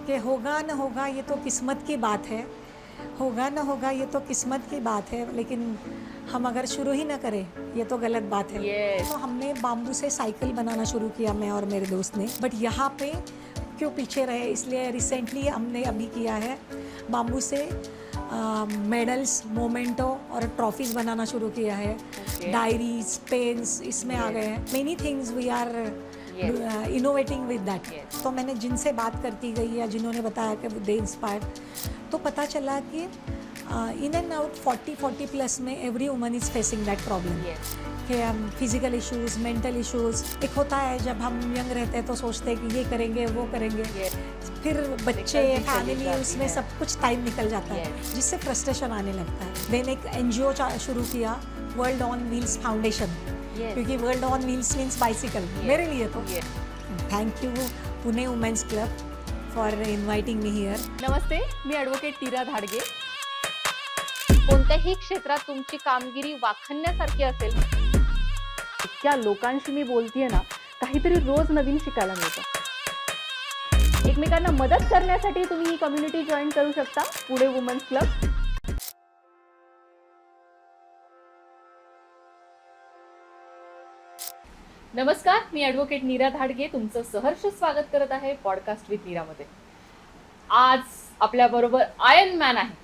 कि होगा न होगा ये तो किस्मत की बात है, होगा न होगा ये तो किस्मत की बात है, लेकिन हम अगर शुरू ही ना करें ये तो गलत बात है। Yes. तो हमने बाम्बू से साइकिल बनाना शुरू किया, मैं और मेरे दोस्त ने। बट यहाँ पे क्यों पीछे रहे, इसलिए रिसेंटली हमने अभी किया है बाम्बू से मेडल्स, मोमेंटो और ट्रॉफीज़ बनाना शुरू किया है। Okay. डायरीज, पेन्स इसमें आ गए हैं। Many things we are Yes. Innovating with that. Yes. तो मैंने जिनसे बात करती गई या जिन्होंने बताया कि दे इंस्पायर्ड, तो पता चला कि इन एंड आउट 40 प्लस में every woman is facing that problem. Yes. कि हम फिजिकल इश्यूज, मेंटल इश्यूज, एक होता है जब हम यंग रहते हैं तो सोचते हैं कि ये करेंगे वो करेंगे, Yes. फिर बच्चे, निकलती चली फैमिली, जाती उसमें है। सब कुछ टाइम निकल जाता है, Yes. जिससे फ्रस्ट्रेशन आने लगता है। देन एक NGO शुरू किया, world on wheels foundation, Yes. क्योंकि world on wheels means bicycle मेरे लिए तो। Yes. Thank you Pune women's club for inviting me here. नमस्ते, मी ॲडव्होकेट टीरा धाडगे. कोणत्याही क्षेत्रात तुमची कामगिरी वाखाणण्यासारखी असेल, इतक्या लोकांशी मी बोलतीये ना, काहीतरी रोज नवीन शिकायला मिळतं. एकमेकांना मदत करण्यासाठी तुम्ही ही कम्युनिटी जॉईन करू शकता, पुणे वुमन्स क्लब. नमस्कार, मी ॲडव्होकेट नीरा धाडगे तुमचं सहर्ष स्वागत करत आहे पॉडकास्ट विथ नीरामध्ये. आज आपल्याबरोबर आयर्न मॅन आहे.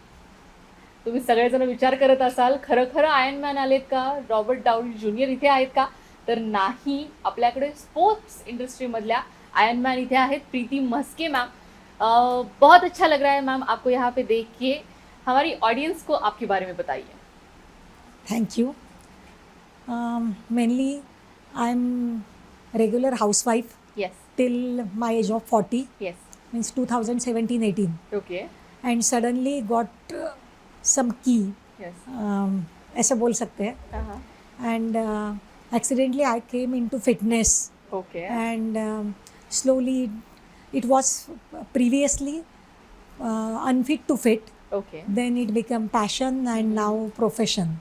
तुम्ही सगळेजण विचार करत असाल, खरं आयर्न मॅन आलेत का, रॉबर्ट डाउनी ज्युनियर इथे आहेत का? तर नाही, आपल्याकडे स्पोर्ट्स इंडस्ट्रीमधल्या आयर्न मॅन इथे आहेत, प्रीति म्हस्के मैम. बहुत अच्छा लग रहा है मैम आपको यहाँ पे देख के. हमारी ऑडियंस को आपके बारे में बताइए. Thank you. Mainly I am regular housewife Yes. till my age of 40, Yes. means 2017-18, Okay. and suddenly got some key, Yes. ऐसे बोल सकते हैं, Uh-huh. and accidentally I came into fitness, Okay. and slowly it was previously unfit to fit, Okay. then it became passion and now profession.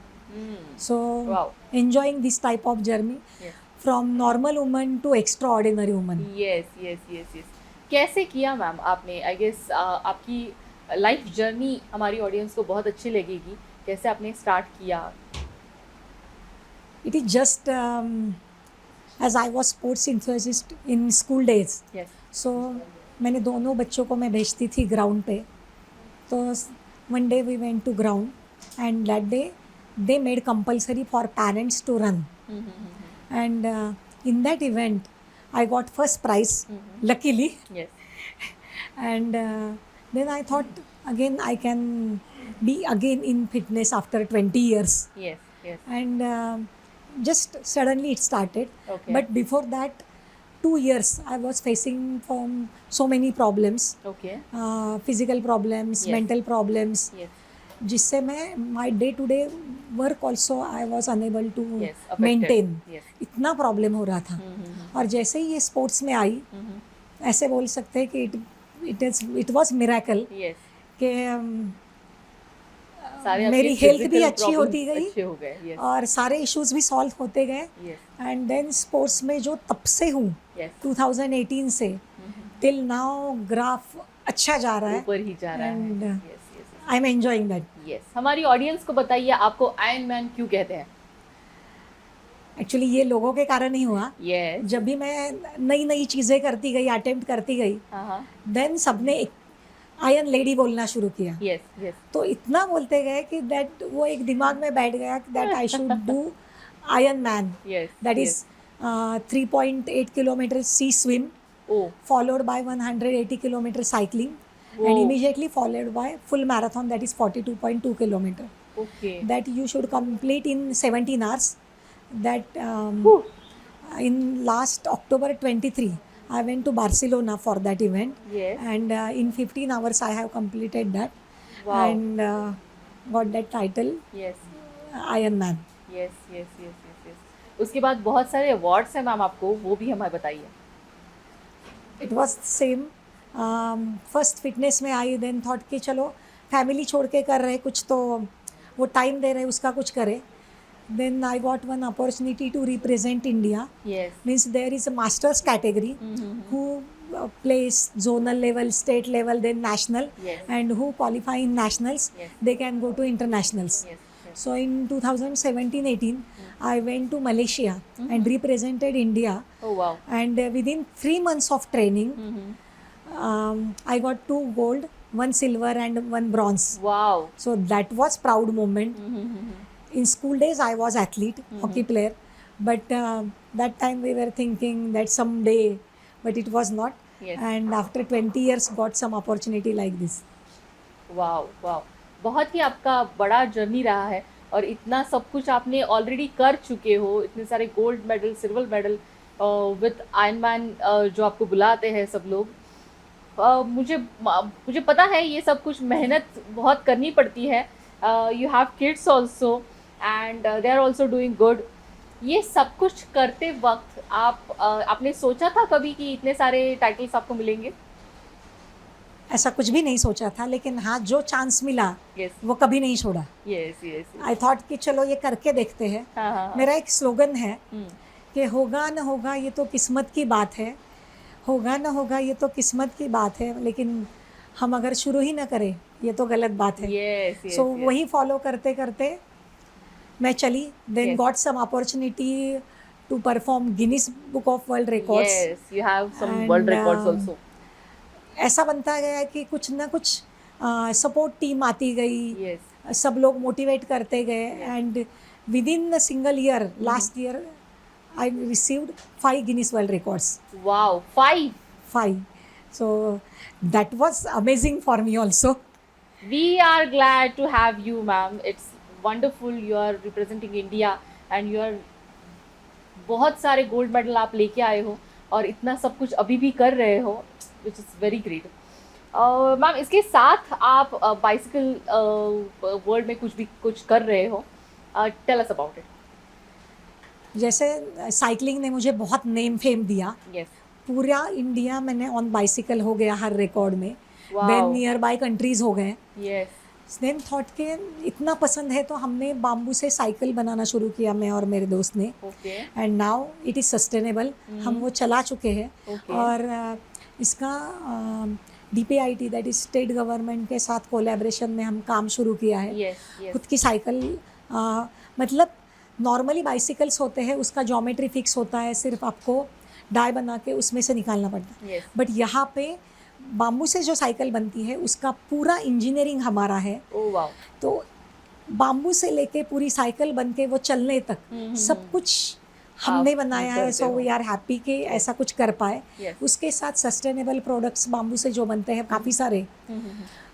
So Wow. enjoying this type of journey Yes. from normal woman to extraordinary woman. yes. कैसे किया ma'am आपने? I guess आपकी life journey हमारी audience को बहुत अच्छी लगेगी. कैसे आपने स्टार्ट किया? It is just as I was sports enthusiast in school days. Yes. So मैंने दोनों बच्चों को मैं भेजती थी ग्राउंड पे. तो one day we went to ground, and that day they made compulsory for parents to run. And in that event I got first prize, luckily. Yes. And then I thought again I can be again in fitness after 20 years. Yes. And just suddenly it started. Okay. But before that 2 years I was facing from so many problems, okay. physical problems, Yes. mental problems, yes. जिससे मैं my day to day work also I was unable to Yes, affected. maintain. Yes. इतना problem हो रहा था. और जैसे ही ये sports में आई, ऐसे बोल सकते हैं कि इट वाज मिरेकल यस. कि सारे आपके मेरी हेल्थ भी physical अच्छी problems होती गई अच्छे हो गए. यस. और सारे इश्यूज भी सॉल्व होते गए. यस. एंड देन स्पोर्ट्स में जो तब से हूँ, यस. 2018 से टिल नाउ ग्राफ अच्छा जा रहा है. ऊपर ही जा रहा है. And, yes. I am enjoying that. Yes. हमारी ऑडियंस को बताइए, आपको आयरन मैन क्यों कहते हैं? एक्चुअली ये लोगों के कारण ही हुआ. यस. जब भी मैं नई नई चीज़ें करती गई, अटेम्प्ट करती गई, हाँ. देन सबने एक आयरन लेडी बोलना शुरू किया. यस. यस. तो इतना बोलते गए कि दैट वो एक दिमाग में बैठ गया that I should do iron man. Yes. That is 3.8 kilometer sea swim, oh. followed by 180 kilometer cycling, Whoa. and immediately followed by full marathon, that is 42.2 kilometer, okay. that you should complete in 17 hours. That Whew. in last October 23 I went to Barcelona for that event, Yes. and in 15 hours I have completed that. Wow. And got that title, yes. Iron Man. Yes. उसके बाद बहुत सारे awards हैं ma'am आपको, वो भी हमें बताइए. It was same. First fitness में आई, देन थॉट कि चलो फैमिली छोड़ के कर रहे कुछ, तो वो टाइम दे रहे उसका कुछ करे. Then I got one opportunity to represent India. Yes. Means there is a masters category who place zonal level, state level, then national, Yes. and who qualify in nationals, Yes. they can go to internationals. Yes. Yes. So in 2017-18, I went to Malaysia and represented India, Oh wow. and within 3 months of training, I got 2 gold, 1 silver, and 1 bronze. Wow. So that was proud moment. In school days, I was athlete, hockey player, but that time we were thinking that someday, but it was not. Yes. And after 20 years, got some opportunity like this. Wow wow, बहुत ही आपका बड़ा journey रहा है और इतना सब कुछ आपने ऑलरेडी कर चुके हो, इतने सारे gold medal, silver medal with Ironman जो आपको बुलाते हैं सब लोग। मुझे पता है ये सब कुछ मेहनत बहुत करनी पड़ती है। You have kids also and they are also doing good. ये सब कुछ करते वक्त आपने सोचा था कभी कि इतने सारे टाइटल्स आपको मिलेंगे? ऐसा कुछ भी नहीं सोचा था, लेकिन हाँ, जो चांस मिला यस वो कभी नहीं छोड़ा. Yes yes. आई थॉट कि चलो ये करके देखते हैं. हाँ हाँ। मेरा एक स्लोगन है हम्म, कि होगा न होगा ये तो किस्मत की बात है, होगा न होगा ये तो किस्मत की बात है, लेकिन हम अगर शुरू ही ना करें ये तो गलत बात है. Yes yes. सो वही फॉलो करते करते मैं चली. Then Yes. Got some opportunity to perform Guinness book of world records. Yes, you have some And, world records also. ऐसा बनता गया कि कुछ ना कुछ सपोर्ट टीम आती गई, यस सब लोग मोटिवेट करते गए, and with in a single year, last year I received 5 Guinness world records. Wow, 5। 5. So that was amazing for me also. We are glad to have you, ma'am. It's wonderful. You are representing India and you are बहुत सारे gold medal आप लेके आए हो और इतना सब कुछ अभी भी कर रहे हो, which is very great. Ma'am, इसके साथ आप बाइसिकल वर्ल्ड में कुछ कर रहे हो. Tell us about it. जैसे साइकिलिंग ने मुझे बहुत नेम फेम दिया. यस. पूरा इंडिया मैंने ऑन बाइसिकल हो गया हर रिकॉर्ड में. Wow. Then nearby countries हो गए. यस. देन थॉट के इतना पसंद है तो हमने बाम्बू से साइकिल बनाना शुरू किया, मैं और मेरे दोस्त ने. Okay. And now it is sustainable. हम वो चला चुके हैं. Okay. और इसका DPIT, that is state government के साथ कोलैबोरेशन में हम काम शुरू किया है. Yes yes. खुद की साइकिल, मतलब नॉर्मली बाइसिकल्स होते हैं उसका ज्योमेट्री फिक्स होता है, सिर्फ आपको डाई बना के उसमें से निकालना पड़ता है. यस. बट यहाँ पे बाम्बू से जो साइकिल बनती है उसका पूरा इंजीनियरिंग हमारा है. Oh wow. तो बाम्बू से लेके पूरी साइकिल बन के वो चलने तक सब कुछ हमने आप बनाया है. करते सो हो. वी आर हैप्पी कि ऐसा कुछ कर पाए. यस. उसके साथ सस्टेनेबल प्रोडक्ट्स बाम्बू से जो बनते हैं काफ़ी सारे.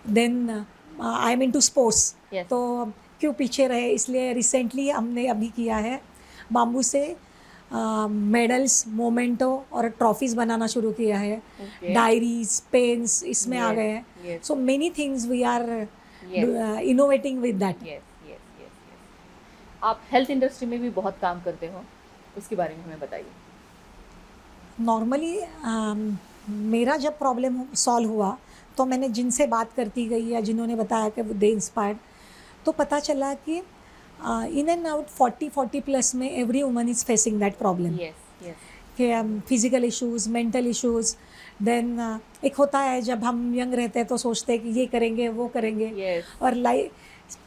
Then I am into sports. Yes. तो क्यों पीछे रहे, इसलिए रिसेंटली हमने अभी किया है बाम्बू से मेडल्स, मोमेंटो और ट्रॉफीज़ बनाना शुरू किया है. Okay. डायरीज, पेन्स इसमें आ Yes, गए हैं. yes. So many things we are Yes. Innovating with that. Yes yes yes yes. आप हेल्थ इंडस्ट्री में भी बहुत काम करते हो, उसके बारे में हमें बताइए. नॉर्मली मेरा जब प्रॉब्लम सॉल्व हुआ तो मैंने जिनसे बात करती गई या जिन्होंने बताया कि दे इंस्पायर्ड, तो पता चला कि इन एंड आउट 40 प्लस में every woman is facing that problem. Yes yes. कि physical issues, mental issues. Then एक होता है जब हम यंग रहते हैं तो सोचते हैं कि ये करेंगे वो करेंगे, यस. और लाइफ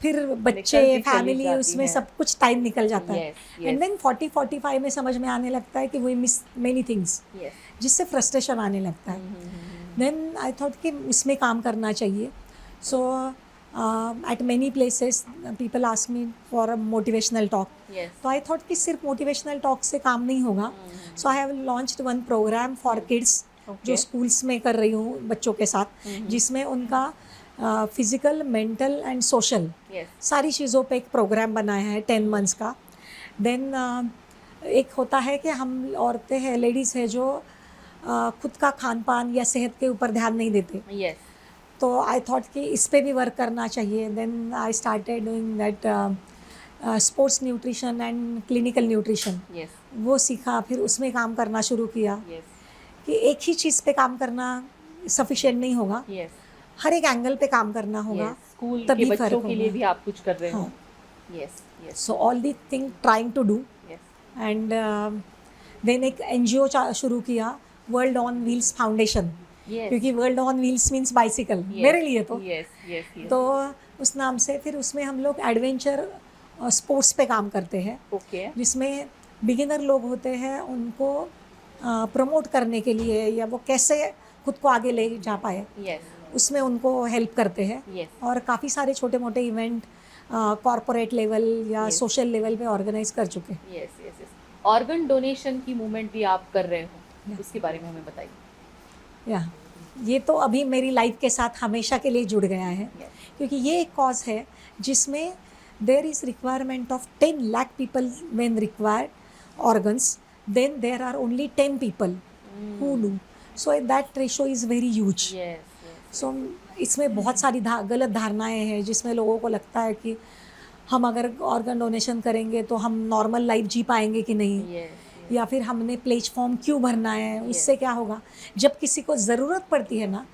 फिर बच्चे, चली फैमिली, जाती उसमें है. सब कुछ टाइम निकल जाता है. यस एंड यस देन 40-45 में समझ में आने लगता है कि we miss many things, yes. जिससे फ्रस्ट्रेशन आने लगता है. देन आई थॉट कि उसमें काम करना चाहिए. So at many places people ask me for a motivational talk. Yes. तो आई थॉट कि सिर्फ मोटिवेशनल टॉक से काम नहीं होगा. So I have launched one programme for kids जो स्कूल्स में कर रही हूँ बच्चों के साथ, जिसमें उनका physical, mental and social yes. सारी चीज़ों पे एक प्रोग्राम बनाया है 10 मंथ्स का. देन एक होता है कि हम औरतें हैं, लेडीज़ हैं जो खुद का खान पान या सेहत के ऊपर ध्यान नहीं देते. यस. तो आई थॉट कि इस पे भी वर्क करना चाहिए. Then I started doing that sports nutrition and clinical nutrition. Yes. वो सीखा, फिर उसमें काम करना शुरू किया. यस. कि एक ही चीज़ पे काम करना सफिशिएंट नहीं होगा, यस. हर एक एंगल पे काम करना होगा. यस. स्कूल तभी के फर्क बच्चों के लिए होगा. भी आप कुछ कर रहे हो. हाँ. Yes yes so all the thing trying to do. Yes. And then एक NGO शुरू किया world on wheels foundation, Yes. क्योंकि world on wheels means bicycle Yes. मेरे लिए तो। Yes, yes, yes. तो उस नाम से फिर उसमें हम लोग एडवेंचर स्पोर्ट्स पे काम करते हैं, Okay. जिसमें बिगिनर लोग होते हैं, उनको प्रमोट करने के लिए या वो कैसे खुद को आगे ले जा पाए, Yes. उसमें उनको हेल्प करते हैं। Yes. और काफ़ी सारे छोटे मोटे इवेंट कॉरपोरेट लेवल या Yes. सोशल लेवल पे ऑर्गेनाइज कर चुके हैं। Yes, yes, yes. Organ donation की मूवमेंट भी आप कर रहे हो, Yeah. उसके बारे में हमें बताइए। या ये तो अभी मेरी लाइफ के साथ हमेशा के लिए जुड़ गया है, Yes. क्योंकि ये एक कॉज है जिसमें there is requirement of 10 lakh people when required organs, then there are only 10 people who do, so that ratio is very huge. Yes, yes. सो इसमें बहुत सारी गलत धारणाएं हैं, जिसमें लोगों को लगता है कि हम अगर ऑर्गन डोनेशन करेंगे तो हम नॉर्मल लाइफ जी पाएंगे कि नहीं, Yes, yes. या फिर हमने प्लेज फॉर्म क्यों भरना है, उससे क्या होगा। जब किसी को ज़रूरत पड़ती है ना,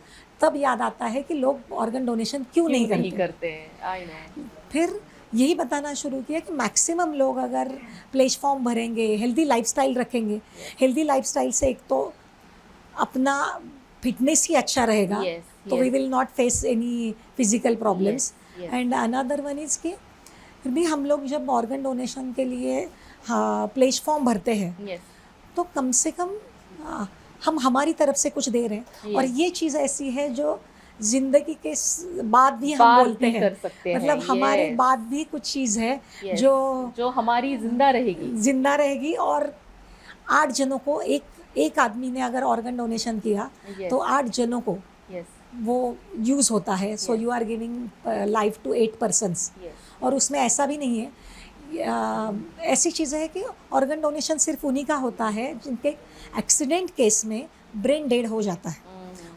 तब याद आता है कि लोग ऑर्गन डोनेशन क्यों नहीं करते। I know. फिर यही बताना शुरू किया कि मैक्सिमम लोग अगर प्लेज फॉर्म भरेंगे, हेल्दी लाइफस्टाइल रखेंगे, हेल्दी लाइफस्टाइल से एक तो अपना फिटनेस ही अच्छा रहेगा, Yes, तो we yes. Will not face any physical problems. Yes, yes. And another one is कि फिर भी हम लोग जब ऑर्गन डोनेशन के लिए प्लेज फॉर्म भरते हैं, Yes. तो कम से कम हम हमारी तरफ से कुछ दे रहे हैं। Yes. और ये चीज़ ऐसी है जो जिंदगी के बाद भी हम बात बोलते भी हैं, कर सकते हैं। मतलब हमारे Yes. बाद भी कुछ चीज़ है Yes. जो हमारी जिंदा रहेगी। जिंदा रहेगी। और 8 जनों को, एक आदमी ने अगर ऑर्गन डोनेशन किया Yes. तो 8 जनों को Yes, वो यूज़ होता है। So Yes. You are giving life to 8 persons. yes. और उसमें ऐसा भी नहीं है, ऐसी चीज़ें है कि ऑर्गन डोनेशन सिर्फ उन्हीं का होता है जिनके एक्सीडेंट केस में ब्रेन डेड हो जाता है,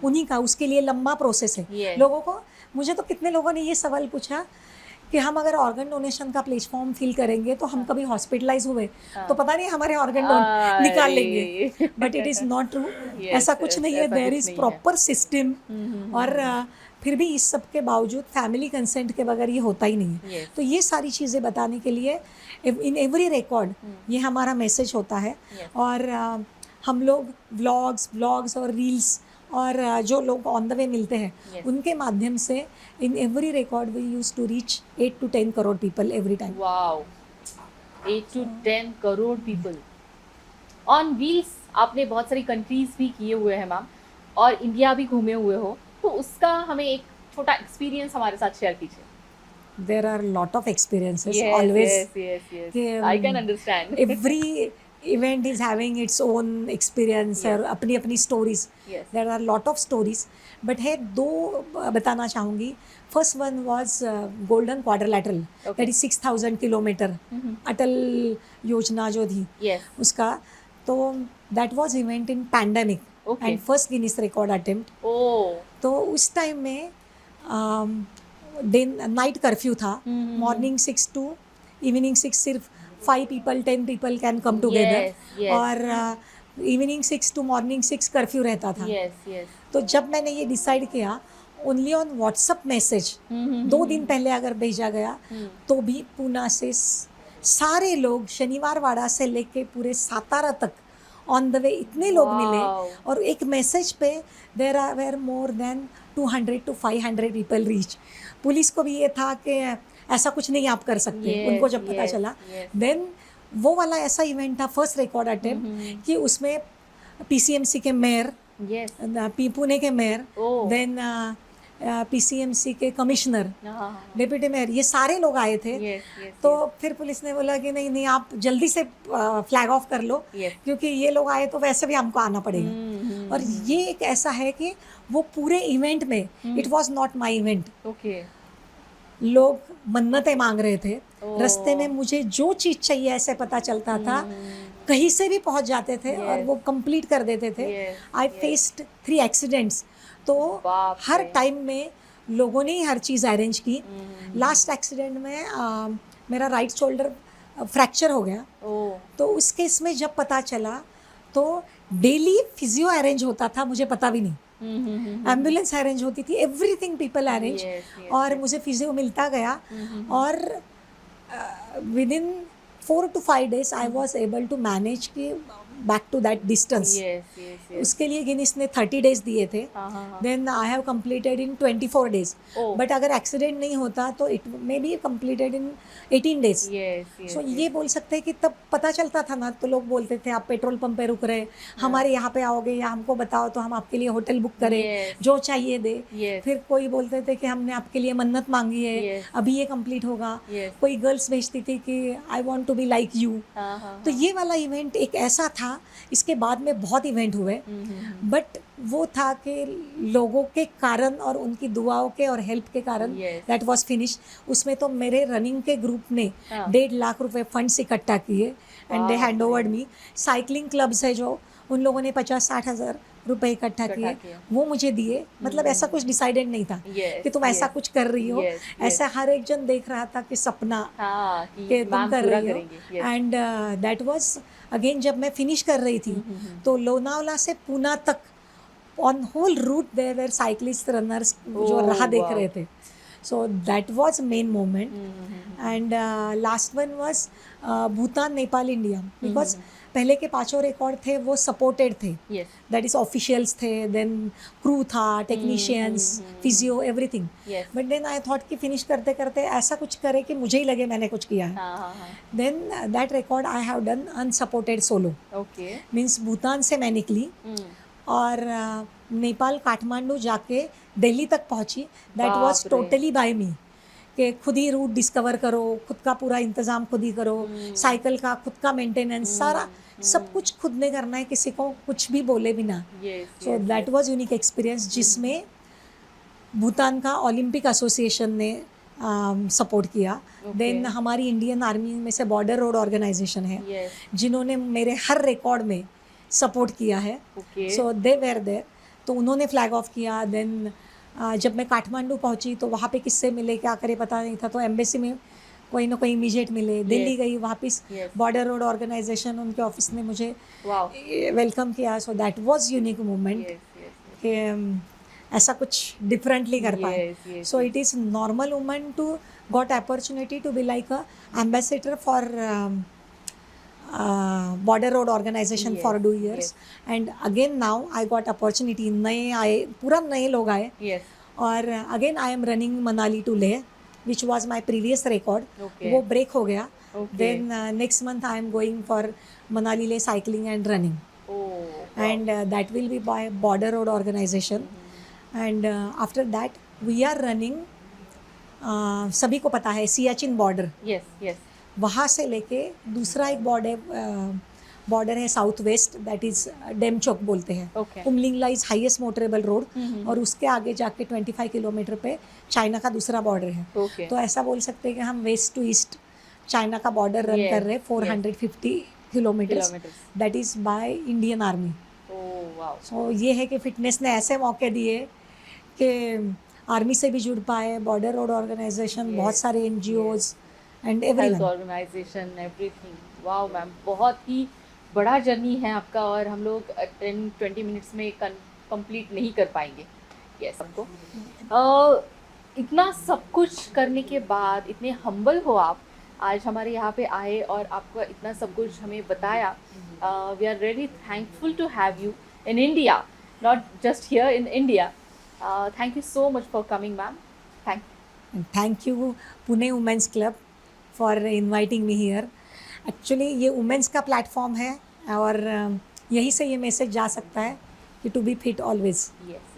उन्हीं का। उसके लिए लंबा प्रोसेस है। Yes. लोगों को, मुझे तो कितने लोगों ने ये सवाल पूछा कि हम अगर ऑर्गन डोनेशन का प्लेज फॉर्म फिल करेंगे तो हम कभी हॉस्पिटलाइज हुए तो पता नहीं हमारे ऑर्गन निकाल लेंगे। But it is not true. Yes, ऐसा कुछ yes, नहीं है। ऐसा देयर कुछ इज़ नहीं है। Proper system. और फिर भी इस सब के बावजूद फैमिली कंसेंट के बगैर ये होता ही नहीं है। Yes. तो ये सारी चीज़ें बताने के लिए इन एवरी रिकॉर्ड ये हमारा मैसेज होता है। Yes. और हम लोग व्लॉग्स और रील्स और जो लोग ऑन द वे मिलते हैं, Yes. उनके माध्यम से in every record we use to reach 8 to 10 crore people every time. Wow, 8 to 10 crore people on wheels. आपने बहुत सारी कंट्रीज भी किए हुए हैं मैम, और इंडिया भी घूमे हुए हो, तो उसका हमें एक छोटा एक्सपीरियंस हमारे साथ शेयर कीजिए। There are lot of experiences always. कि, I can understand. Every event is having its own experience और अपनी अपनी stories. Yes. There are lot of stories, but है दो बताना चाहूँगी। First one was golden quadrilateral, that is 6000 kilometre Atal योजना जो थी यस। उसका। तो that was event in pandemic Okay. And first Guinness record attempt. Oh, तो उस टाइम में दिन नाइट कर्फ्यू था। मॉर्निंग 6 to इवनिंग 6 सिर्फ 5 people 10 people can come together. Yes, yes. और इवनिंग 6 to मॉर्निंग 6 कर्फ्यू रहता था। Yes yes. तो जब मैंने ये डिसाइड किया, ओनली ऑन व्हाट्सअप मैसेज 2 दिन पहले अगर भेजा गया तो भी पूना से सारे लोग, शनिवार वाड़ा से लेके पूरे सातारा तक ऑन द वे इतने लोग Wow. मिले। और एक मैसेज पे there are were more than 200 to 500 people reach. Police को भी ये था कि ऐसा कुछ नहीं आप कर सकते। Yes, उनको जब पता yes, चला, yes. देन वो वाला ऐसा इवेंट था, फर्स्ट रिकॉर्ड अटेम्प्ट, कि उसमें PCMC के मेयर, यस। पुणे के मेयर, Oh. देन PCMC के कमिश्नर, डिप्यूटी मेयर, ये सारे लोग आए थे। Yes yes. तो फिर पुलिस ने बोला कि नहीं आप जल्दी से फ्लैग ऑफ कर लो, Yes. क्योंकि ये लोग आए तो वैसे भी हमको आना पड़ेगा। और ये एक ऐसा है कि वो पूरे इवेंट में, it was not my event, okay. लोग मन्नतें मांग रहे थे। Oh. रास्ते में मुझे जो चीज़ चाहिए ऐसे पता चलता था, कहीं से भी पहुंच जाते थे और Yes. वो कंप्लीट कर देते थे। Yes, आई yes. Faced 3 accidents. तो बाप हर रे। टाइम में लोगों ने ही हर चीज़ अरेंज की। लास्ट एक्सीडेंट में मेरा राइट शोल्डर फ्रैक्चर हो गया। ओ, तो उस केस में जब पता चला तो डेली फिजियो अरेंज होता था, मुझे पता भी नहीं। एम्बुलेंस अरेंज होती थी, everything people arrange. Yes, yes, और मुझे फिजियो मिलता गया। और within 4 to 5 days I was able to manage कि back to that distance. Yes yes yes. उसके लिए गिनीस ने 30 डेज दिए थे. हाँ हाँ हाँ. Then I have completed in 24 days. Oh. But अगर एक्सीडेंट नहीं होता तो it may be completed in 18 days. Yes yes. So ये बोल सकते हैं कि तब पता चलता था ना, तो लोग बोलते थे आप पेट्रोल पंप पे रुक रहे, हमारे यहाँ पे आओगे या हमको बताओ तो हम आपके लिए होटल बुक करें, Yes. जो चाहिए दे. यस फिर कोई बोलते थे कि हमने आपके लिए मन्नत मांगी है, Yes. अभी ये कंप्लीट होगा. यस. कोई गर्ल्स भेजती थी कि I want to be like you. हाँ हाँ. तो ये वाला इवेंट एक ऐसा था. इसके बाद में बहुत इवेंट हुए, बट वो था कि लोगों के कारण और उनकी दुआओं के और हेल्प के कारण Yes. That was finish. उसमें तो मेरे रनिंग के ग्रुप ने हाँ. 1.5 लाख रुपए फंड्स इकट्ठा किए and they Wow. Hand overed me. Cycling clubs है जो, उन लोगों ने 50-60 हज़ार रुपए इकट्ठा इकट्ठा किए, किए. वो मुझे दिए. मतलब ऐसा कुछ डिसाइडेड नहीं था Yes, कि तुम ऐसा yes. कुछ कर रही हो. Yes, yes. ऐसा हर एक जन देख रहा था कि सपना हाँ कि कि तुम मैम कर पूरा रही हो. करेंगे. Yes. And that was again जब मैं फिनिश कर रही थी, तो लोनावला से पूना तक on whole route there were cyclist runners जो Oh, राह देख wow. रहे थे. So that was main moment. And last one was Bhutan, Nepal, India. Because पहले के 5 रिकॉर्ड थे वो सपोर्टेड थे. यस. दैट इज ऑफिशियल्स थे, देन क्रू था, technicians, physio, everything. Yes. But then I thought कि फिनिश करते करते ऐसा कुछ करे कि मुझे ही लगे मैंने कुछ किया है. हाँ हाँ हाँ. Then that record I have done unsupported solo. Okay. Means Bhutan से मैं निकली और नेपाल काठमांडू जाके दिल्ली तक पहुंची. दैट बाप वाज रे. टोटली बाय मी. कि खुद ही रूट डिस्कवर करो, खुद का पूरा इंतज़ाम खुद ही करो, साइकिल का खुद का मेंटेनेंस, सारा सब कुछ खुद ने करना है, किसी को कुछ भी बोले बिना. Yes. So that was unique experience, जिसमें भूटान का ओलंपिक एसोसिएशन ने सपोर्ट किया. देन हमारी इंडियन आर्मी में से बॉर्डर रोड ऑर्गेनाइजेशन है, यस. जिन्होंने मेरे हर रिकॉर्ड में सपोर्ट किया है. Okay. So they were there. तो उन्होंने फ्लैग ऑफ किया. देन जब मैं काठमांडू पहुंची तो वहाँ पे किससे मिले क्या करे पता नहीं था, तो एम्बेसी में कोई ना कोई इमीडिएट मिले. दिल्ली गई, वापस Yes. बॉर्डर रोड ऑर्गेनाइजेशन उनके ऑफिस ने मुझे वाओ. वेलकम किया. सो that was unique moment yes yes. कि ऐसा कुछ डिफरेंटली कर पाए. Yes, yes, So it is normal woman to got opportunity to be like a ambassador for border road organization Yes, for 2 years. And again now I got opportunity. नए आए, पूरा नए लोग आए. यस. और again I am running Manali to Leh, which was my previous record. Okay. वो break हो गया. Okay. Then next month I am going for Manali Leh cycling and running. Oh. And that will be by border road organization. And after that we are running, सभी को पता है Siachen border, yes yes. वहाँ से लेके दूसरा एक border है south west, that is Demchok बोलते हैं. Okay. Kumlingla is highest motorable road. और उसके आगे जाके 25 किलोमीटर पे चाइना का दूसरा बॉर्डर है. ओके. तो ऐसा बोल सकते हैं कि हम वेस्ट टू ईस्ट चाइना का बॉर्डर रन Yes, कर रहे हैं 450 kilometres. Kilometres. That is by Indian army. Oh wow. So ये है कि फिटनेस ने ऐसे मौके दिए कि आर्मी से भी जुड़ पाए, बॉर्डर रोड ऑर्गेनाइजेशन, बहुत सारे NGOs and health everyone. Organisation everything. Wow ma'am, बहुत ही बड़ा जर्नी है आपका और हम लोग 10-20 मिनट्स में कंप्लीट नहीं कर पाएंगे. यस. हमको इतना सब कुछ करने के बाद इतने हम्बल हो आप, आज हमारे यहाँ पे आए और आपको इतना सब कुछ हमें बताया. We are really thankful to have you in India, not just here in India. Thank you so much for coming ma'am. Thank you Pune women's club for inviting me here. Actually ये वुमेंस का platform है और यहीं से ये message जा सकता है कि to be fit always. Yes.